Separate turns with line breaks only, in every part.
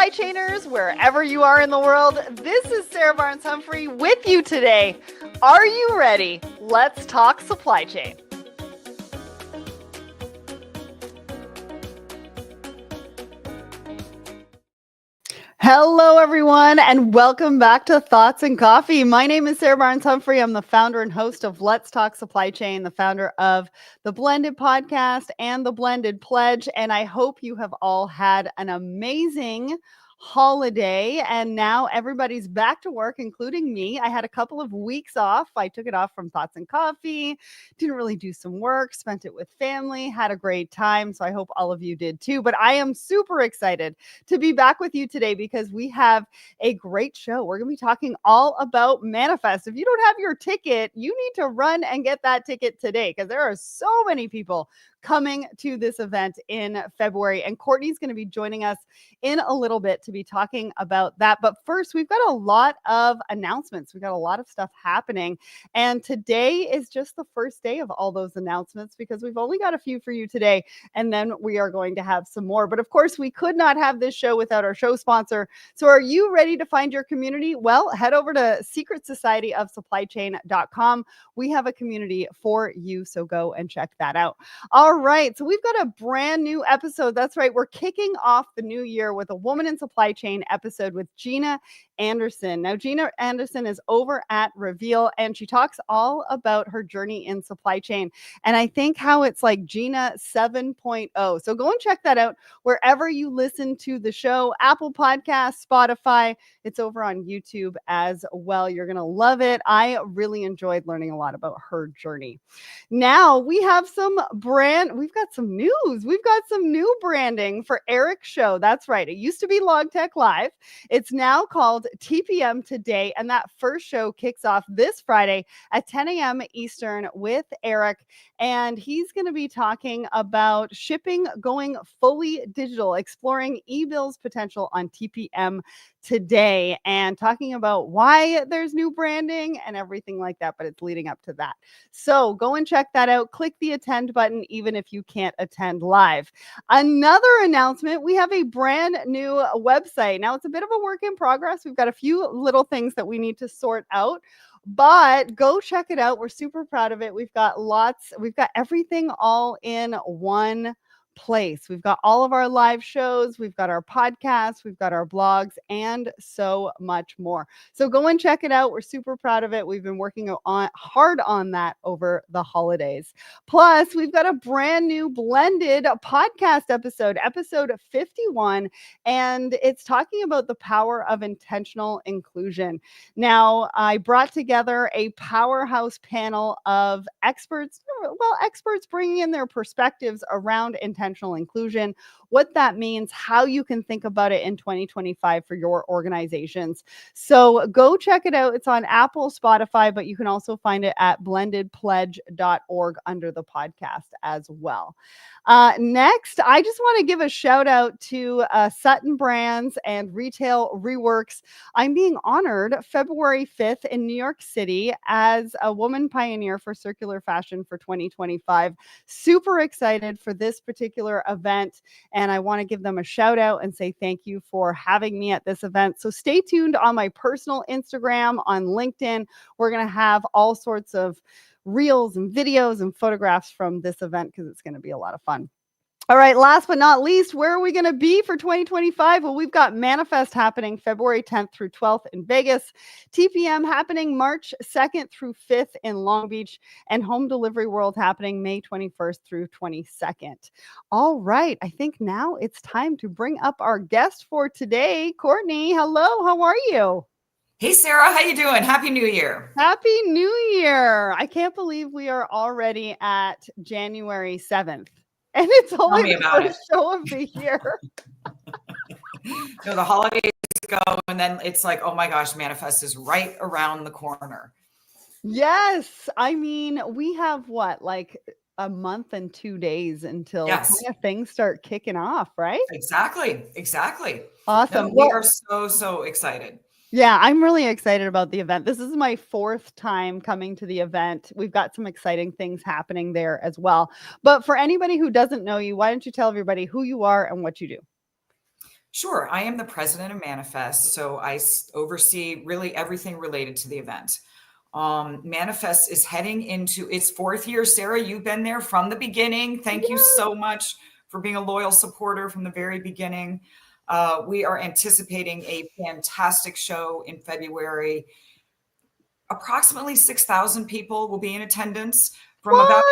supply chainers, wherever you are in the world. This is Sarah Barnes-Humphrey with you today. Are you ready? Let's talk supply chain. Hello, everyone, and welcome back to Thoughts and Coffee. My name is Sarah Barnes-Humphrey. I'm the founder and host of Let's Talk Supply Chain, the founder of the Blended Podcast and the Blended Pledge. And I hope you have all had an amazing holiday, and now everybody's back to work, including me. I had a couple of weeks off. I took it off from Thoughts and Coffee, didn't really do some work, spent it with family, had a great time. So I hope all of you did too. But I am super excited to be back with you today because we have a great show. We're going to be talking all about Manifest. If you don't have your ticket, you need to run and get that ticket today because there are so many people coming to this event in February. And Courtney's going to be joining us in a little bit to be talking about that. But first, we've got a lot of announcements. We've got a lot of stuff happening. And today is just the first day of all those announcements because we've only got a few for you today. And then we are going to have some more. But of course, we could not have this show without our show sponsor. So are you ready to find your community? Well, head over to secretsocietyofsupplychain.com. We have a community for you. So go and check that out. All right. So we've got a brand new episode. That's right. We're kicking off the new year with a Woman in Supply Chain episode with Gina Anderson. Now, Gina Anderson is over at Reveal, and she talks all about her journey in supply chain. And I think how it's like Gina 7.0. So go and check that out wherever you listen to the show, Apple Podcasts, Spotify. It's over on YouTube as well. You're going to love it. I really enjoyed learning a lot about her journey. Now we have we've got some news. We've got some new branding for Eric's show. That's right. It used to be LogTech Live. It's now called TPM Today. And that first show kicks off this Friday at 10 a.m. Eastern with Eric. And he's going to be talking about shipping going fully digital, exploring eBill's potential on TPM Today, and talking about why there's new branding and everything like that, but it's leading up to that. So go and check that out. Click the attend button, even if you can't attend live. Another announcement, we have a brand new website. Now it's a bit of a work in progress. We've got a few little things that we need to sort out, but go check it out. We're super proud of it. We've got everything all in one place. We've got all of our live shows, we've got our podcasts, we've got our blogs, and so much more. So go and check it out. We're super proud of it. We've been working hard on that over the holidays. Plus, we've got a brand new blended podcast episode 51, and it's talking about the power of intentional inclusion. Now, I brought together a powerhouse panel of experts bringing in their perspectives around intentional inclusion, what that means, how you can think about it in 2025 for your organizations. So go check it out. It's on Apple, Spotify, but you can also find it at blendedpledge.org under the podcast as well. Next, I just want to give a shout out to Sutton Brands and Retail Reworks. I'm being honored February 5th in New York City as a woman pioneer for circular fashion for 2025. Super excited for this particular event, and I want to give them a shout out and say thank you for having me at this event. So stay tuned on my personal Instagram, on LinkedIn. We're going to have all sorts of reels and videos and photographs from this event because it's going to be a lot of fun. All right, last but not least, where are we going to be for 2025? Well, we've got Manifest happening February 10th through 12th in Vegas, TPM happening March 2nd through 5th in Long Beach, and Home Delivery World happening May 21st through 22nd. All right, I think now it's time to bring up our guest for today. Courtney, hello, how are you?
Hey, Sarah, how you doing? Happy New Year.
Happy New Year. I can't believe we are already at January 7th. And it's only the first show of the year.
No, the holidays go, and then it's like, oh my gosh, Manifest is right around the corner.
Yes. I mean, we have like a month and 2 days until kind of things start kicking off, right?
Exactly.
Awesome.
No, we are so excited.
Yeah, I'm really excited about the event. This is my 4th time coming to the event. We've got some exciting things happening there as well. But for anybody who doesn't know you, why don't you tell everybody who you are and what you do?
Sure. I am the president of Manifest, so I oversee really everything related to the event. Manifest is heading into its 4th year. Sarah, you've been there from the beginning. Thank you so much for being a loyal supporter from the very beginning. We are anticipating a fantastic show in February. Approximately 6,000 people will be in attendance from about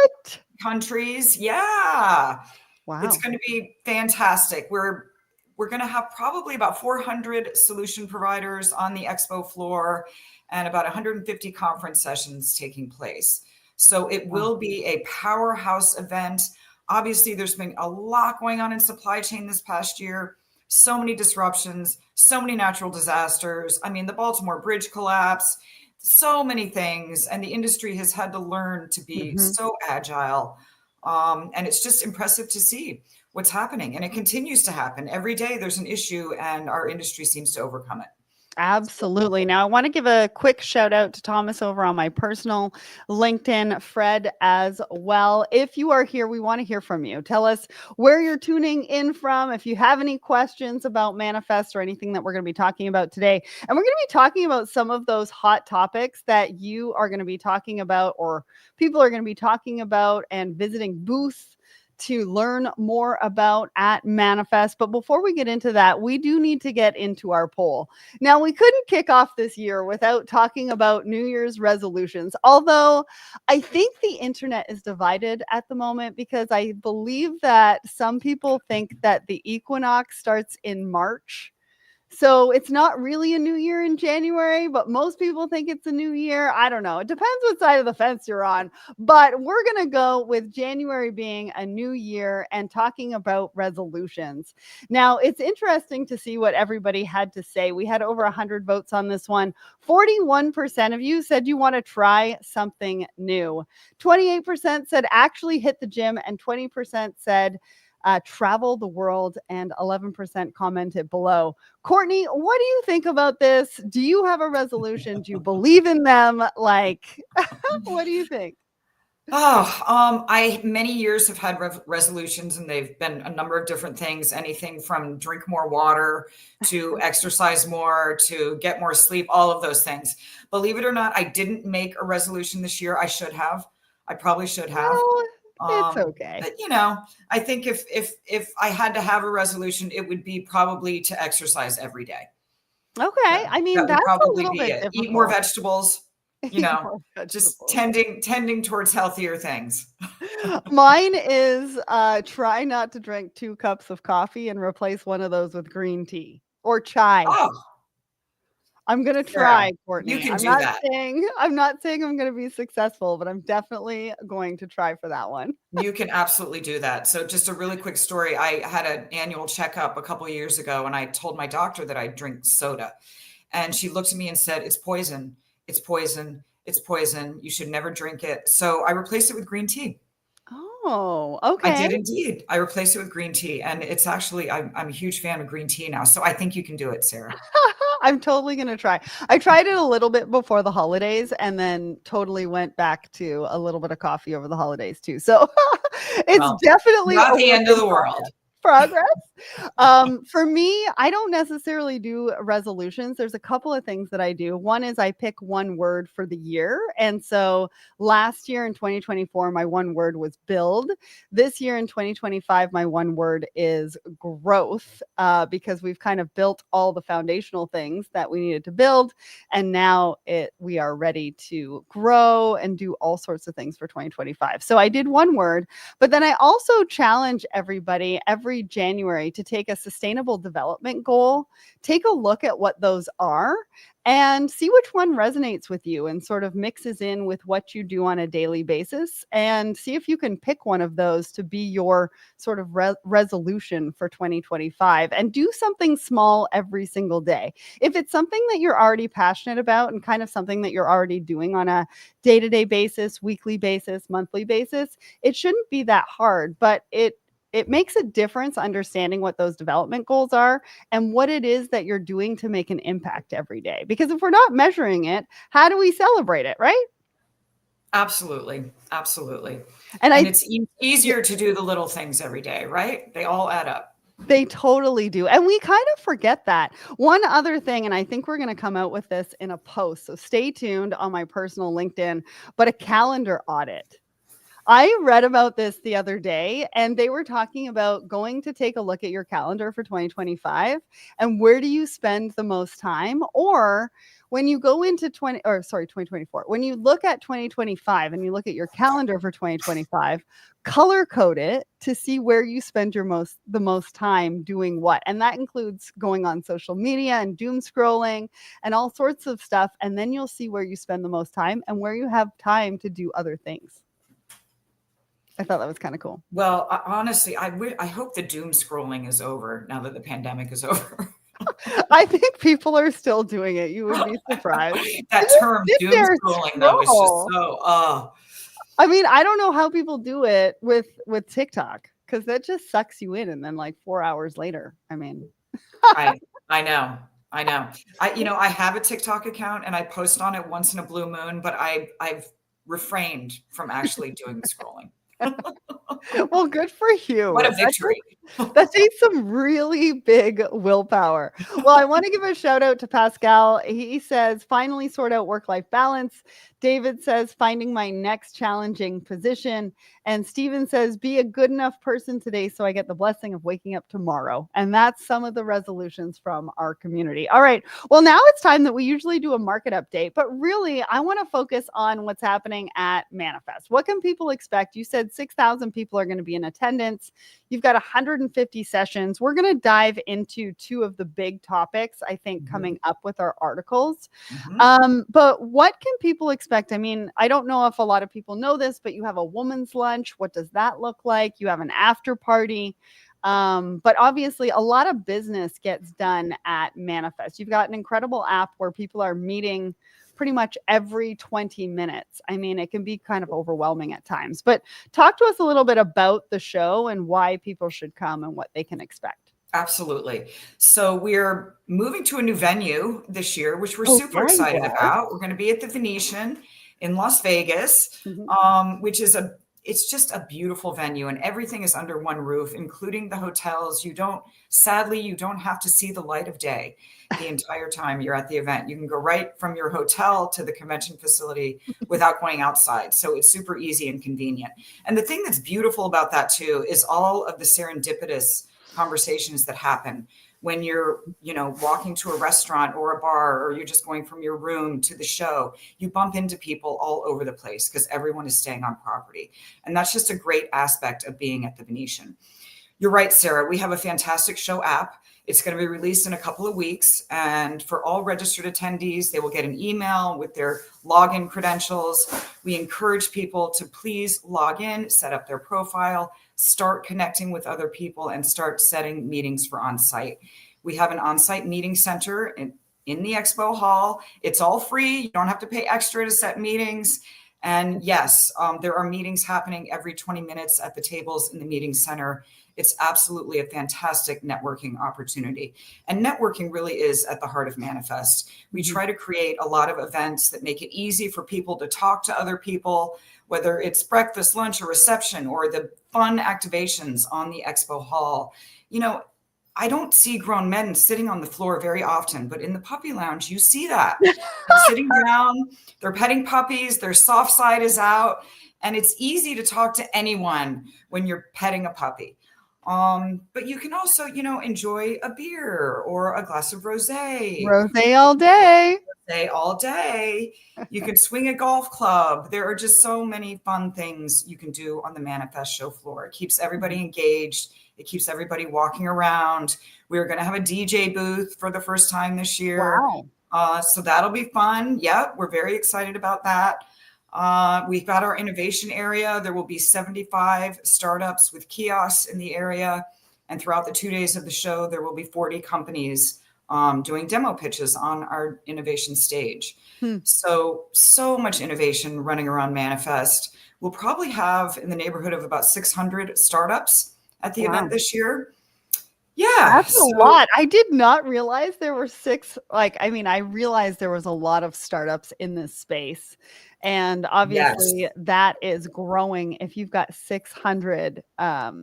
countries. Yeah.
Wow.
It's going to be fantastic. We're going to have probably about 400 solution providers on the expo floor and about 150 conference sessions taking place. So it will be a powerhouse event. Obviously, there's been a lot going on in supply chain this past year. So many disruptions, so many natural disasters. I mean, the Baltimore Bridge collapse, so many things. And the industry has had to learn to be so agile. And it's just impressive to see what's happening. And it continues to happen. Every day there's an issue and our industry seems to overcome it.
Absolutely. Now, I want to give a quick shout out to Thomas over on my personal LinkedIn, Fred as well. If you are here, we want to hear from you. Tell us where you're tuning in from. If you have any questions about Manifest or anything that we're going to be talking about today. And we're going to be talking about some of those hot topics that you are going to be talking about, or people are going to be talking about and visiting booths to learn more about at Manifest. But before we get into that, we do need to get into our poll. Now, we couldn't kick off this year without talking about New Year's resolutions, although I think the internet is divided at the moment, because I believe that some people think that the equinox starts in March. So it's not really a new year in January, but most people think it's a new year. I don't know. It depends what side of the fence you're on. But we're going to go with January being a new year and talking about resolutions. Now, it's interesting to see what everybody had to say. We had over 100 votes on this one. 41% of you said you want to try something new. 28% said actually hit the gym, and 20% said travel the world, and 11% commented below. Courtney, what do you think about this? Do you have a resolution? Do you believe in them? Like, what do you think?
I many years have had resolutions, and they've been a number of different things, anything from drink more water to exercise more to get more sleep, all of those things. Believe it or not, I didn't make a resolution this year. I should have. I probably should have.
It's okay.
But you know, I think if I had to have a resolution, it would be probably to exercise every day.
Okay. I mean, that's probably a little bit difficult.
Eat more vegetables, you know, just tending towards healthier things.
Mine is try not to drink 2 cups of coffee and replace one of those with green tea or chai.
Oh.
I'm going to try,
Yeah,
Courtney.
you can
I'm
do
not
that.
I'm not saying I'm going to be successful, but I'm definitely going to try for that one.
You can absolutely do that. So just a really quick story. I had an annual checkup a couple of years ago, and I told my doctor that I drink soda. And she looked at me and said, "It's poison. It's poison. It's poison. You should never drink it." So I replaced it with green tea.
Oh, okay.
I did indeed. I replaced it with green tea, and it's actually, I'm a huge fan of green tea now. So I think you can do it, Sarah.
I'm totally going to try. I tried it a little bit before the holidays and then totally went back to a little bit of coffee over the holidays too. So it's definitely
not the end of the world.
Progress. For me, I don't necessarily do resolutions. There's a couple of things that I do. One is I pick one word for the year. And so last year in 2024, my one word was build. This year in 2025, my one word is growth, because we've kind of built all the foundational things that we needed to build. And now we are ready to grow and do all sorts of things for 2025. So I did one word, but then I also challenge everybody every January to take a sustainable development goal, take a look at what those are, and see which one resonates with you and sort of mixes in with what you do on a daily basis, and see if you can pick one of those to be your sort of resolution for 2025, and do something small every single day. If it's something that you're already passionate about and kind of something that you're already doing on a day-to-day basis, weekly basis, monthly basis, it shouldn't be that hard, but it makes a difference understanding what those development goals are and what it is that you're doing to make an impact every day. Because if we're not measuring it, how do we celebrate it, right?
Absolutely. Absolutely.
And
it's easier to do the little things every day, right? They all add up.
They totally do. And we kind of forget that. One other thing, and I think we're going to come out with this in a post. So stay tuned on my personal LinkedIn, but a calendar audit. I read about this the other day, and they were talking about going to take a look at your calendar for 2025 and where do you spend the most time, or when you go into 2024, when you look at 2025 and you look at your calendar for 2025, color code it to see where you spend the most time doing what. And that includes going on social media and doom scrolling and all sorts of stuff. And then you'll see where you spend the most time and where you have time to do other things. I thought that was kind of cool.
Well, honestly, I hope the doom scrolling is over now that the pandemic is over.
I think people are still doing it. You would be surprised.
That term doom scrolling though is just so
I mean, I don't know how people do it with TikTok, because that just sucks you in, and then like 4 hours later. I mean,
I know. I have a TikTok account and I post on it once in a blue moon, but I've refrained from actually doing the scrolling.
Well, good for you.
What a victory.
That takes some really big willpower. Well, I want to give a shout out to Pascal. He says, finally sort out work-life balance. David says, finding my next challenging position. And Steven says, be a good enough person today so I get the blessing of waking up tomorrow. And that's some of the resolutions from our community. All right. Well, now it's time that we usually do a market update, but really I want to focus on what's happening at Manifest. What can people expect? You said 6,000 people are going to be in attendance. You've got 150 sessions. We're going to dive into two of the big topics, I think, coming up with our articles. But what can people expect? I mean, I don't know if a lot of people know this, but you have a woman's lunch. What does that look like? You have an after party. But obviously a lot of business gets done at Manifest. You've got an incredible app where people are meeting pretty much every 20 minutes. I mean, it can be kind of overwhelming at times, but talk to us a little bit about the show and why people should come and what they can expect.
Absolutely. So we're moving to a new venue this year, which we're super excited about. We're going to be at the Venetian in Las Vegas, which is it's just a beautiful venue, and everything is under one roof, including the hotels. Sadly, you don't have to see the light of day the entire time you're at the event. You can go right from your hotel to the convention facility without going outside. So it's super easy and convenient. And the thing that's beautiful about that too is all of the serendipitous conversations that happen when you're, walking to a restaurant or a bar, or you're just going from your room to the show. You bump into people all over the place because everyone is staying on property. And that's just a great aspect of being at the Venetian. You're right, Sarah. We have a fantastic show app. It's going to be released in a couple of weeks. And for all registered attendees, they will get an email with their login credentials. We encourage people to please log in, set up their profile, start connecting with other people, and start setting meetings for on-site. We have an on-site meeting center in the expo hall. It's all free. You don't have to pay extra to set meetings. And yes, there are meetings happening every 20 minutes at the tables in the meeting center. It's absolutely a fantastic networking opportunity. And networking really is at the heart of Manifest. We try to create a lot of events that make it easy for people to talk to other people, whether it's breakfast, lunch, or reception, or the fun activations on the expo hall. I don't see grown men sitting on the floor very often, but in the puppy lounge, you see that. They're sitting down, they're petting puppies, their soft side is out, and it's easy to talk to anyone when you're petting a puppy. But you can also, enjoy a beer or a glass of rosé.
Rosé all day.
Rosé all day. You can swing a golf club. There are just so many fun things you can do on the Manifest show floor. It keeps everybody engaged. It keeps everybody walking around. We're going to have a DJ booth for the first time this year.
Wow.
So that'll be fun. Yep, we're very excited about that. We've got our innovation area. There will be 75 startups with kiosks in the area. And throughout the 2 days of the show, there will be 40 companies doing demo pitches on our innovation stage. So much innovation running around Manifest. We'll probably have in the neighborhood of about 600 startups at the event this year. Yeah.
That's a
So
lot. I did not realize there were 6, like, I mean, I realized there was a lot of startups in this space, and
yes,
obviously that is growing. If you've got 600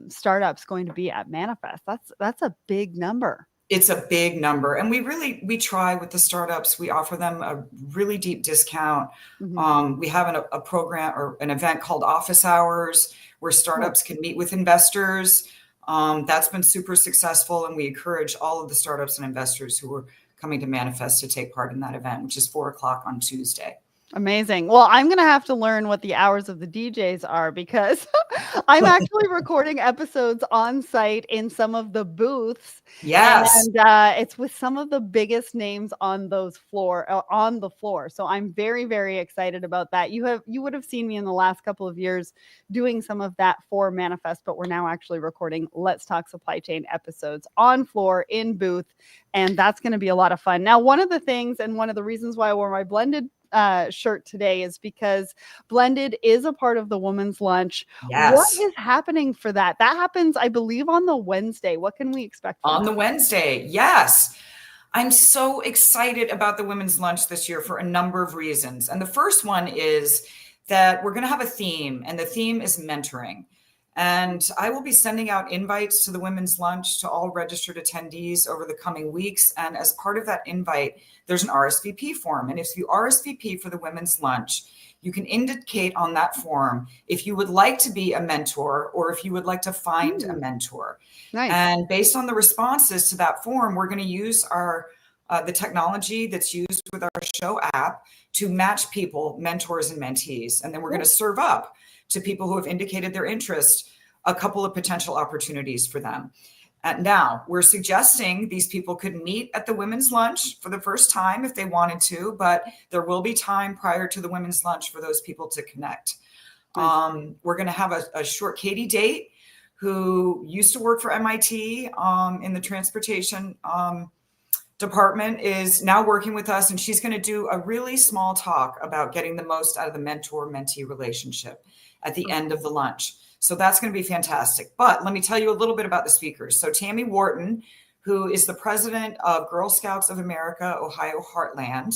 startups going to be at Manifest, that's a big number.
it's a big number. And we try with the startups, we offer them a really deep discount.
Mhm.
We have a program or an event called Office Hours where
Cool.
startups can meet with investors. That's been super successful. And we encourage all of the startups and investors who are coming to Manifest to take part in that event, which is 4 o'clock on Tuesday.
Amazing. Well, I'm going to have to learn what the hours of the DJs are because I'm actually recording episodes on site in some of the booths, and
Yes.
it's with some of the biggest names on on the floor. So I'm very, very excited about that. You would have seen me in the last couple of years doing some of that for Manifest, but we're now actually recording Let's Talk Supply Chain episodes on floor in booth, and that's going to be a lot of fun. Now, one of the things and one of the reasons why I wore my blended shirt today is because Blended is a part of the women's lunch. What
Yes.
is happening for that? That happens, I believe, on the Wednesday. What can we expect from
On the
that?
Wednesday. Yes. I'm so excited about the women's lunch this year for a number of reasons. And the first one is that we're going to have a theme, and the theme is mentoring. And I will be sending out invites to the women's lunch to all registered attendees over the coming weeks. And as part of that invite, there's an RSVP form. And if you RSVP for the women's lunch, you can indicate on that form if you would like to be a mentor or if you would like to find a mentor.
Nice.
And based on the responses to that form, we're going to use the technology that's used with our show app to match people, mentors and mentees. And then we're going to serve up to people who have indicated their interest a couple of potential opportunities for them. Now, we're suggesting these people could meet at the women's lunch for the first time if they wanted to, but there will be time prior to the women's lunch for those people to connect.
Nice.
We're going to have a short Katie date who used to work for MIT in the transportation department, is now working with us, and she's going to do a really small talk about getting the most out of the mentor-mentee relationship at the end of the lunch. So that's going to be fantastic. But let me tell you a little bit about the speakers. So Tammy Wharton, who is the president of Girl Scouts of America, Ohio Heartland,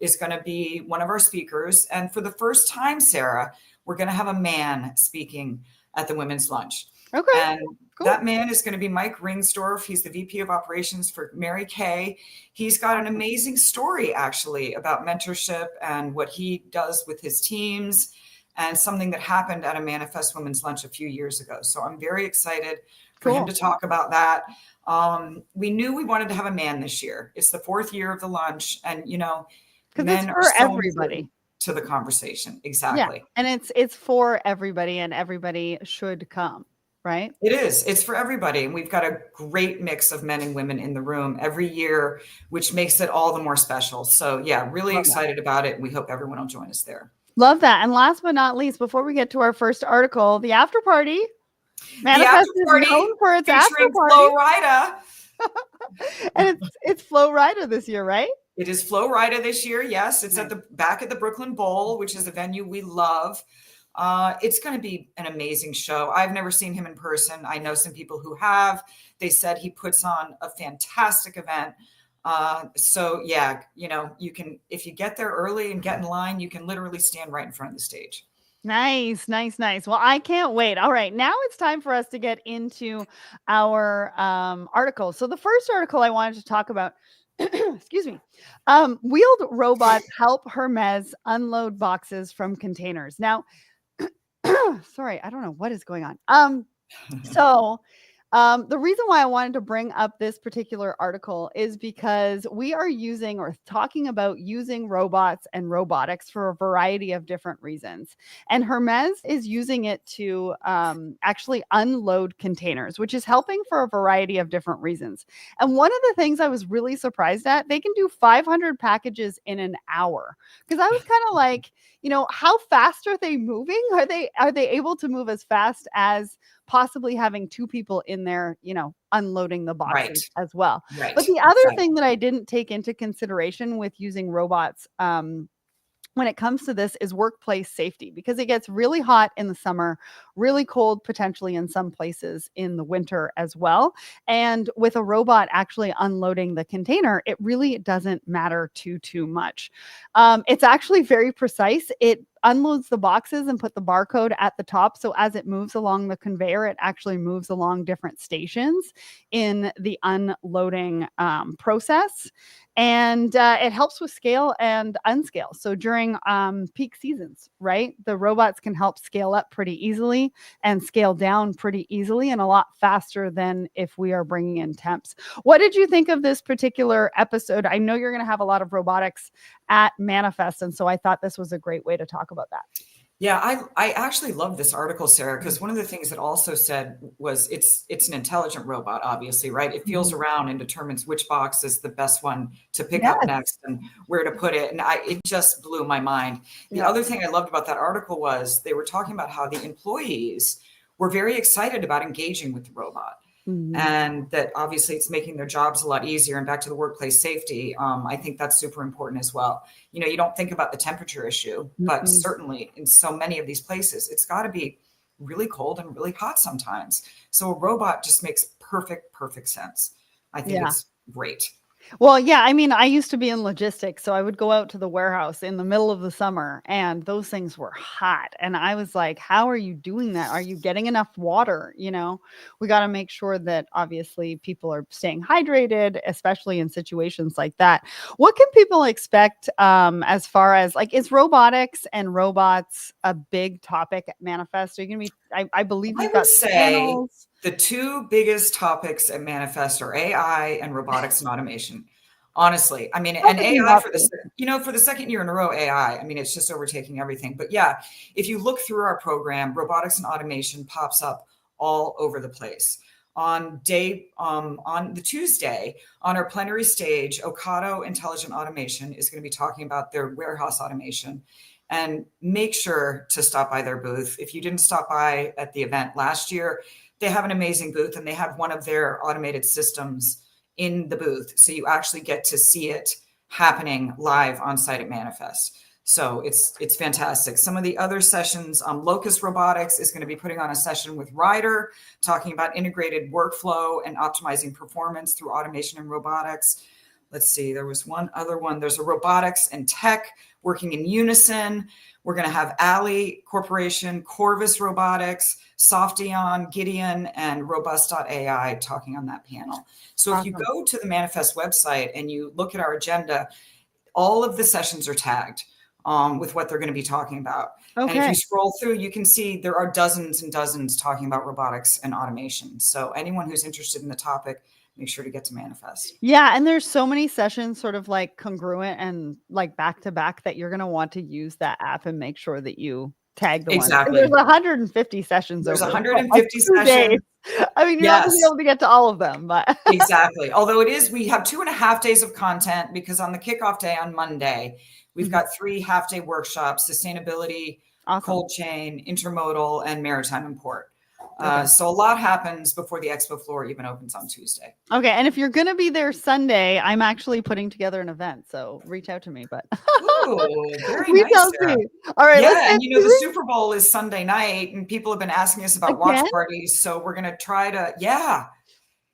is going to be one of our speakers. And for the first time, Sarah, we're going to have a man speaking at the women's lunch.
Okay.
And
cool.
That man is going to be Mike Ringsdorf. He's the VP of Operations for Mary Kay. He's got an amazing story, actually, about mentorship and what he does with his teams, and something that happened at a Manifest Women's Lunch a few years ago. So I'm very excited for him to talk about that. We knew we wanted to have a man this year. It's the 4th year of the lunch, and men are so everybody to the conversation. Exactly.
Yeah, and it's for everybody, and everybody should come, right?
It is. It's for everybody. And we've got a great mix of men and women in the room every year, which makes it all the more special. So yeah, really excited about it. We hope everyone will join us there.
Love that. And last but not least, before we get to our first article, the after party.
Manifest is
known for its after party.
Flo Rida.
And it's Flo Rida this year, right?
It is Flo Rida this year. Yes, it's at the back at the Brooklyn Bowl, which is a venue we love. It's going to be an amazing show. I've never seen him in person. I know some people who have. They said he puts on a fantastic event. So yeah, you can, if you get there early and get in line, you can literally stand right in front of the stage.
Nice. Well, I can't wait. All right, now it's time for us to get into our article. So the first article I wanted to talk about, excuse me, wheeled robots help Hermes unload boxes from containers. Now, sorry, I don't know what is going on. So the reason why I wanted to bring up this particular article is because we are using or talking about using robots and robotics for a variety of different reasons. And Hermes is using it to actually unload containers, which is helping for a variety of different reasons. And one of the things I was really surprised at, they can do 500 packages in an hour. Because I was kind of like, how fast are they moving? Are they able to move as fast as possibly having 2 people in there, unloading the boxes as well. Right. But the other thing that I didn't take into consideration with using robots when it comes to this is workplace safety, because it gets really hot in the summer, really cold potentially in some places in the winter as well. And with a robot actually unloading the container, it really doesn't matter too much. It's actually very precise. It unloads the boxes and put the barcode at the top. So as it moves along the conveyor, it actually moves along different stations in the unloading process. And it helps with scale and unscale. So during peak seasons, right, the robots can help scale up pretty easily and scale down pretty easily and a lot faster than if we are bringing in temps. What did you think of this particular episode? I know you're going to have a lot of robotics at Manifest, and so I thought this was a great way to talk about that.
Yeah, I actually love this article, Sarah, because one of the things it also said was it's an intelligent robot, obviously, right? It feels around and determines which box is the best one to pick up next and where to put it. And it just blew my mind. The other thing I loved about that article was they were talking about how the employees were very excited about engaging with the robot. And that obviously it's making their jobs a lot easier. And back to the workplace safety, I think that's super important as well. You know, you don't think about the temperature issue, but certainly in so many of these places, it's got to be really cold and really hot sometimes. So a robot just makes perfect sense. I think it's great.
Well, yeah, I mean, I used to be in logistics, so I would go out to the warehouse in the middle of the summer, and those things were hot. And I was like, how are you doing that? Are you getting enough water? You know, we got to make sure that obviously people are staying hydrated, especially in situations like that. What can people expect as far as like, is robotics and robots a big topic at Manifest? Are you going to be, I believe you've got panels.
The two biggest topics at Manifest are AI and robotics and automation. Honestly, I mean, and AI for the second year in a row, AI, I mean, it's just overtaking everything. But yeah, if you look through our program, robotics and automation pops up all over the place. On the Tuesday, on our plenary stage, Ocado Intelligent Automation is going to be talking about their warehouse automation. And make sure to stop by their booth. If you didn't stop by at the event last year, they have an amazing booth, and they have one of their automated systems in the booth. So you actually get to see it happening live on site at Manifest. So it's fantastic. Some of the other sessions, Locust Robotics is going to be putting on a session with Ryder, talking about integrated workflow and optimizing performance through automation and robotics. Let's see, there was one other one. There's a robotics and tech working in unison. We're going to have Ali Corporation, Corvus Robotics, Softion, Gideon, and Robust.ai talking on that panel. So if you go to the Manifest website and you look at our agenda, all of the sessions are tagged with what they're going to be talking about. And if you scroll through, you can see there are dozens and dozens talking about robotics and automation. So anyone who's interested in the topic, make sure to get to Manifest.
Yeah. And there's so many sessions sort of like congruent and like back to back that you're going to want to use that app and make sure that you tag the
exactly.
There's 150 sessions.
There's 150 sessions.
I mean, you're not going to be able to get to all of them, but
exactly. Although we have 2.5 days of content, because on the kickoff day on Monday, we've got 3 half-day workshops: sustainability, cold chain, intermodal, and maritime import. So a lot happens before the expo floor even opens on Tuesday.
Okay. And if you're going to be there Sunday, I'm actually putting together an event. So reach out to me, but
ooh, very nice.
All right.
Yeah. And the Super Bowl is Sunday night, and people have been asking us about watch parties. So we're going to try to,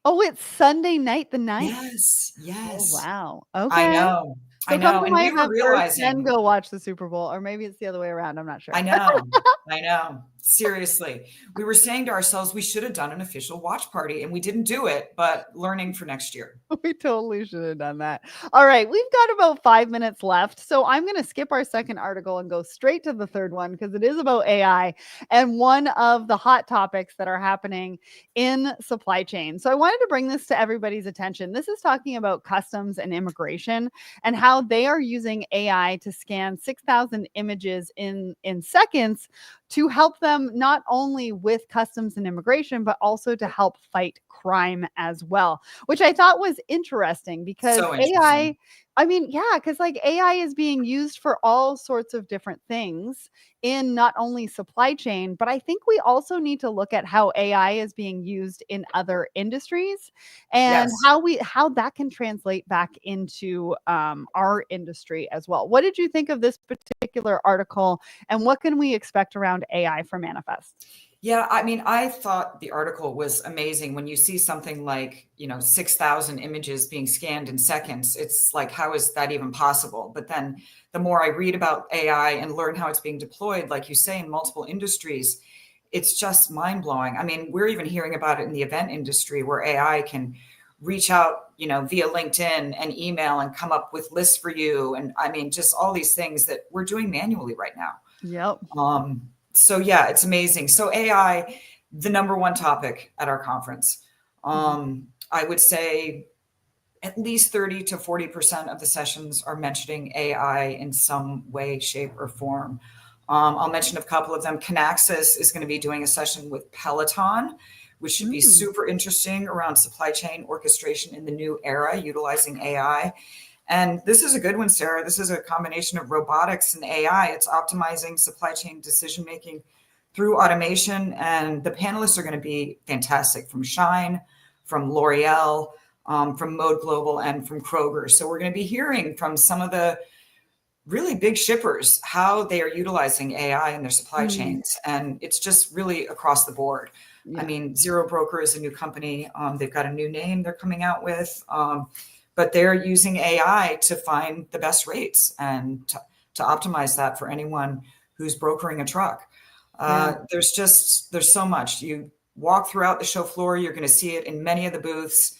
Oh, it's Sunday night, the 9th.
Yes.
Oh, wow. Okay.
I know.
So come to my event first, then go watch the Super Bowl, or maybe it's the other way around. I'm not sure.
I know. Seriously. We were saying to ourselves, we should have done an official watch party, and we didn't do it, but learning for next year.
We totally should have done that. All right. We've got about 5 minutes left. So I'm going to skip our second article and go straight to the third one, because it is about AI and one of the hot topics that are happening in supply chain. So I wanted to bring this to everybody's attention. This is talking about customs and immigration and how they are using AI to scan 6,000 images in seconds to help them not only with customs and immigration, but also to help fight crime as well, which I thought was interesting because
So
AI,
interesting.
I mean, yeah, because like AI is being used for all sorts of different things in not only supply chain, but I think we also need to look at how AI is being used in other industries and
Yes.
how that can translate back into our industry as well. What did you think of this particular article, and what can we expect around AI for Manifest?
Yeah, I mean, I thought the article was amazing. When you see something like, 6,000 images being scanned in seconds, it's like, how is that even possible? But then the more I read about AI and learn how it's being deployed, like you say, in multiple industries, it's just mind blowing. I mean, we're even hearing about it in the event industry where AI can reach out, via LinkedIn and email and come up with lists for you. And I mean, just all these things that we're doing manually right now.
Yep.
So yeah, it's amazing. So AI, the number one topic at our conference. I would say at least 30 to 40% of the sessions are mentioning AI in some way, shape, or form. I'll mention a couple of them. Kinaxis is going to be doing a session with Peloton, which should be super interesting around supply chain orchestration in the new era, utilizing AI. And this is a good one, Sarah. This is a combination of robotics and AI. It's optimizing supply chain decision making through automation. And the panelists are going to be fantastic, from Shine, from L'Oreal, from Mode Global, and from Kroger. So we're going to be hearing from some of the really big shippers how they are utilizing AI in their supply chains. And it's just really across the board.
Yeah.
I mean, Zero Broker is a new company. They've got a new name they're coming out with. But they're using AI to find the best rates and to optimize that for anyone who's brokering a truck. There's so much. You walk throughout the show floor, you're going to see it in many of the booths.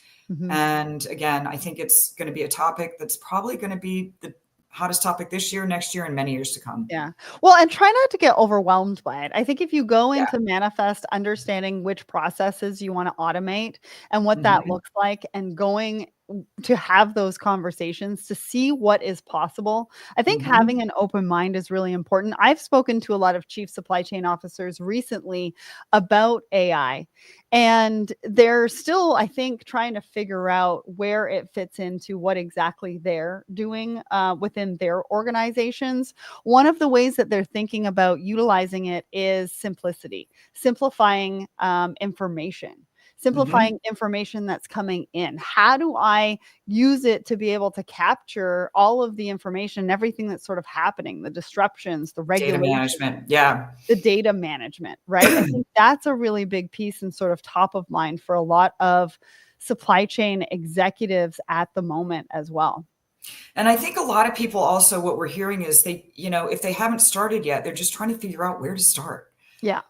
And again, I think it's going to be a topic that's probably going to be the hottest topic this year, next year, and many years to come.
Yeah. Well, and try not to get overwhelmed by it. I think if you go
Yeah.
into Manifest understanding which processes you want to automate and what that looks like, and going to have those conversations to see what is possible. I think having an open mind is really important. I've spoken to a lot of chief supply chain officers recently about AI, and they're still, I think, trying to figure out where it fits into what exactly they're doing within their organizations. One of the ways that they're thinking about utilizing it is simplicity, simplifying information. Simplifying information that's coming in. How do I use it to be able to capture all of the information, everything that's sort of happening, the disruptions, the
Data
regulations,
management. Yeah.
the data management, right? I think that's a really big piece and sort of top of mind for a lot of supply chain executives at the moment as well.
And I think a lot of people also, what we're hearing is they, if they haven't started yet, they're just trying to figure out where to start.
Yeah.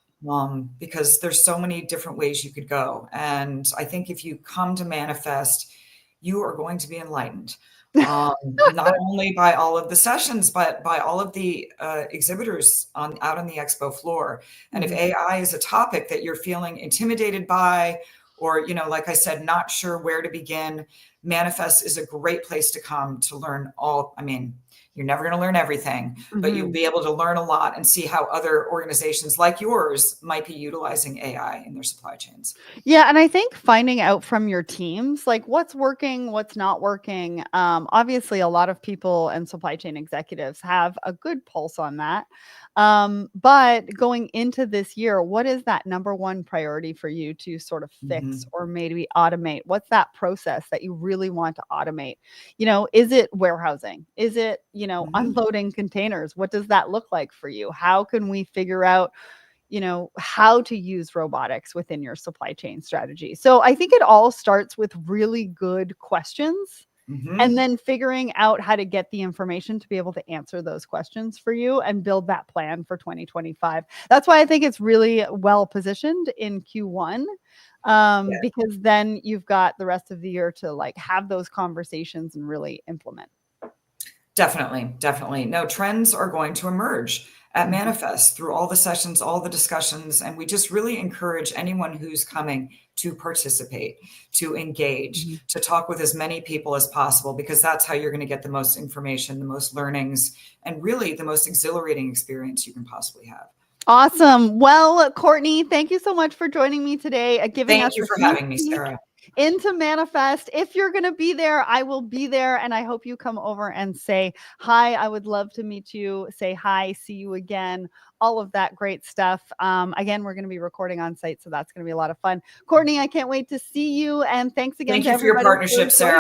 Because there's so many different ways you could go. And I think if you come to Manifest, you are going to be enlightened, not only by all of the sessions, but by all of the exhibitors out on the expo floor. And if AI is a topic that you're feeling intimidated by, or, like I said, not sure where to begin, Manifest is a great place to come to learn all. I mean, you're never going to learn everything, but you'll be able to learn a lot and see how other organizations like yours might be utilizing AI in their supply chains.
Yeah. And I think finding out from your teams, like what's working, what's not working. Obviously, a lot of people and supply chain executives have a good pulse on that. But going into this year, what is that number one priority for you to sort of fix or maybe automate? What's that process that you really want to automate? Is it warehousing? Is it, unloading containers? What does that look like for you? How can we figure out, how to use robotics within your supply chain strategy? So I think it all starts with really good questions. And then figuring out how to get the information to be able to answer those questions for you and build that plan for 2025. That's why I think it's really well positioned in Q1, because then you've got the rest of the year to like have those conversations and really implement.
Definitely. Definitely. No, trends are going to emerge at Manifest through all the sessions, all the discussions. And we just really encourage anyone who's coming to participate, to engage, to talk with as many people as possible, because that's how you're going to get the most information, the most learnings, and really the most exhilarating experience you can possibly have.
Awesome. Well, Courtney, thank you so much for joining me today, giving us
Thank you
a
for
sneak
having me,
peek
Sarah.
into Manifest. If you're going to be there, I will be there. And I hope you come over and say hi. I would love to meet you, say hi, see you again, all of that great stuff. Again, we're going to be recording on site, so that's going to be a lot of fun. Courtney, I can't wait to see you. And thanks again
Thank
to
you for your
everybody
partnership, Sarah.